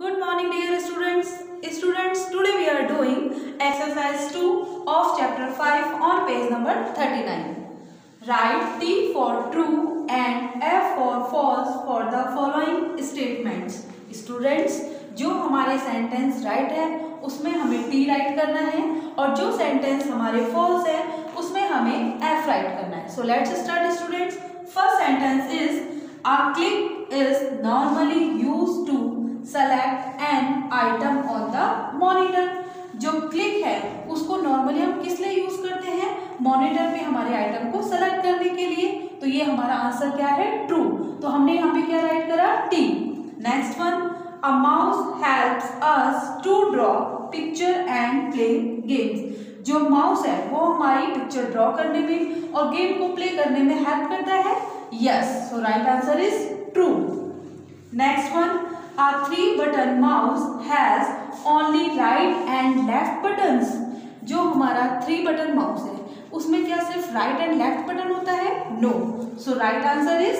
Good morning dear students. Today we are doing exercise 2 of chapter 5 on page number 39. Write T for true and F for false for the following statements. Students, जो हमारे sentence right है उसमें हमें T right करना है और जो sentence हमारे फॉल्स है उसमें हमें F राइट करना है. So let's start students. First sentence is a click is normally used to select an item on the monitor. जो क्लिक है उसको नॉर्मली हम किस लिए यूज करते हैं? मॉनिटर पे हमारे आइटम को सेलेक्ट करने के लिए. तो ये हमारा आंसर क्या है? ट्रू. तो हमने यहाँ पे क्या राइट करा? T. Next one, a mouse helps us to draw picture and play games. जो माउस है वो हमारी पिक्चर ड्रॉ करने में और गेम को प्ले करने में हेल्प करता है. Yes, so right answer is true. Next one, a 3-button mouse has only right and left buttons. जो हमारा 3 बटन माउस है उसमें क्या सिर्फ राइट एंड लेफ्ट बटन होता है? No. So right answer is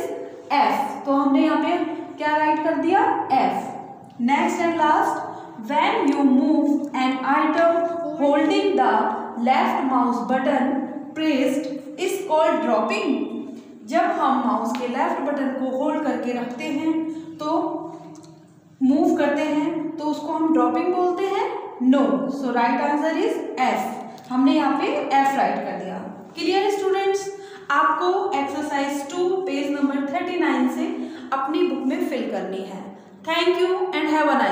F. तो हमने यहाँ पे क्या राइट कर दिया? F. Next and last, when you move an item holding the left mouse button pressed is called dropping. जब हम माउस के लेफ्ट बटन को होल्ड करके रखते हैं तो मूव करते हैं तो उसको हम ड्रॉपिंग बोलते हैं? No. So right answer is F. हमने यहाँ पे एफ राइट कर दिया. Clear students? आपको एक्सरसाइज 2 पेज नंबर 39 से अपनी बुक में फिल करनी है. Thank you and have a nice